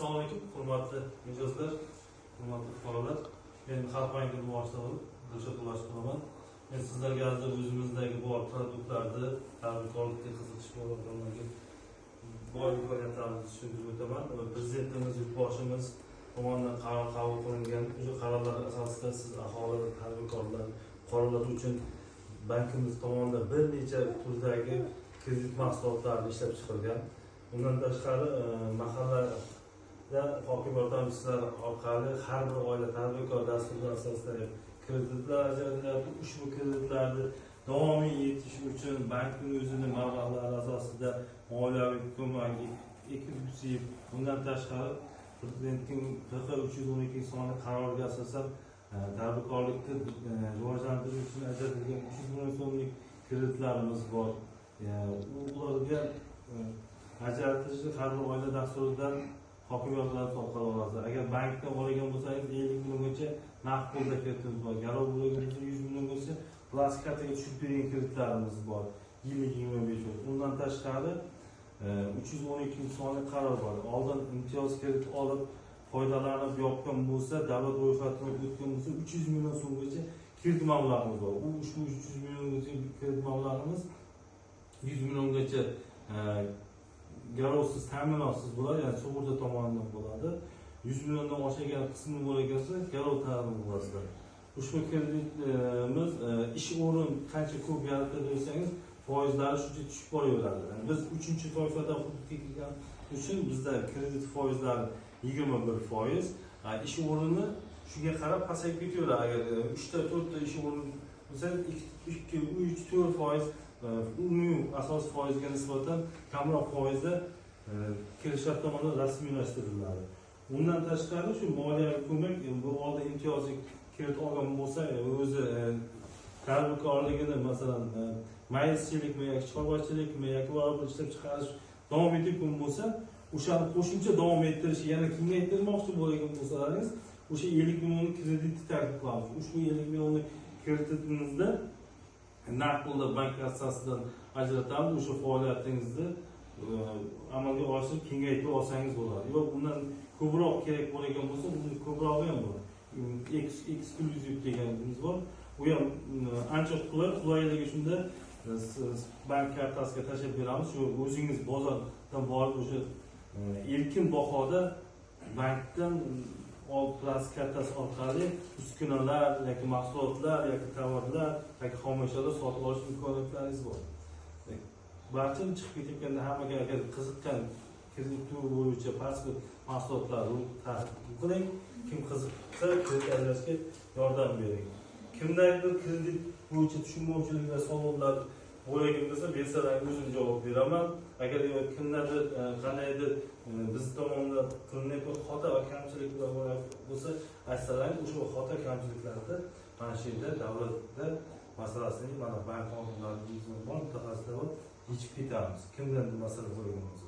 Assalomu alaykum, hurmatli mijozlar, hurmatli fuqarolar. Men Xalq banki boshlig'i Dilshod Ulashqulaman. Men sizlarga hozir o'zimizdagi bor produktlarni, tadbirkorlikka qiziqish bor odamlarga boy imkoniyatlarni tushuntirib o'taman. Prezidentimiz yurtboshimiz tomonidan qaror qabul qilingan o'sha qarorlar asosida siz aholi, tadbirkorlar, fuqarolar uchun bankimiz tomonidan bir necha turdagi kredit mahsulotlarini ishlab chiqargan. Bundan tashqari mahallada hokim yordamchilari orqali har bir oila tadbirkor dasturi asosida kreditlar ajratilyapti. Ushbu kreditlarni davomiy yetish uchun bankning o'zining mablag'lari asosida moliyaviy ko'mak inklyuziv. Bundan tashqari prezidentning PX312 sonli qaroriga asosan tadbirkorlikni rivojlantirish uchun ajratilgan 300 million so'mlik kreditlarimiz bor. Ularga ajratishni har bir oila dasturidan hokim yordamchisi orqali olasiz. Agar bankdan olgan bo'lsangiz 50 milliongacha naqd pulda kreditimiz bor. Garov bo'lgan 100 million bo'lsa plastik kartaga tushib bergan kreditlarimiz bor. Yillik 25 yil. Undan tashqari 312 sonli qaror bor. Oldin imtiyoz kredit olib foydalanib yopgan bo'lsa, davlat ro'yxatidan o'tgan bo'lsa 300 million so'mgacha kredit mablag'imiz bor. Ushbu 300 milliongacha kredit mablag'imiz 100 milliongacha garovsiz, ta'minotsiz bo'ladi, ya'ni sug'urta tomonidan bo'ladi. 100 milliondan oshgan qismi bo'lsa, garov ta'minoti bo'lasizlar. Ushbu kreditimiz ish o'rin qancha ko'p yaratib bersangiz, foizlari shuncha tushib boraveradi. Yani biz 3-toifada hududga kelgan uchun bizda kredit foizlari 21%, ish o'rini shunga qarab pasayib ketaveradi. Agar 3-4 ta ish o'rin bo'lsa, 2-3-4% umumiy asos foizga nisbatan kamroq foizda kelishlar tomonidan rasmiylashtiriladi. Undan tashqari shu moliyaviy ko'mak, bu oldin imtiyozli kredit olgan bo'lsa, o'zi tadbirkorligini masalan mayizchilikmi yoki chorvachilikmi yoki bir ishlab chiqarish davom etayotgan bo'lsa, o'shani qo'shimcha davom ettirish, yana kengaytirmoqchi bo'lgan bo'lsangiz, o'sha 50 millionlik kreditni taklif qilamiz. Ushbu 50 millionlik kreditimizda naqd pulda bank kassasidan ajratamiz. O'sha faoliyatingizni amalga oshirib kengaytirib olsangiz bo'ladi. Yo'q, undan ko'proq kerak bo'lgan bo'lsa, uni ko'prog'i ham bor. Eksklyuziv deganimiz bor. U ham ancha qulayligi shunda bank kartasiga tashlab beramiz. Shu o'zingiz bozordan borib o'sha erkin bahoda bankdan plastik kartasi orqali uskunalar yoki mahsulotlar yoki tovarlar yoki xomashyolar sotib olish imkoniyatlaringiz bor. Barchani chiqib ketayotganda hammaga agar qiziqqan kredit turi bo'yicha pasport mahsulotlarini taklif qiling. Kim qiziqsa kredit ajratishga yordam bering. Kimlardir kredit bo'yicha tushunmovchilik va savollar bo'lgan bo'lsa, bersalaring o'zim javob beraman. Agar kimlardir qandaydir biz tomonidan qilinayotgan xato va kamchiliklar bo'lsa, aytsalar o'sha xato kamchiliklarni mana shu yerda davlatda masalasini mana bank xodimlari, mutaxassislar yechib ketamiz. Kimdan masala bo'lgan bo'lsa.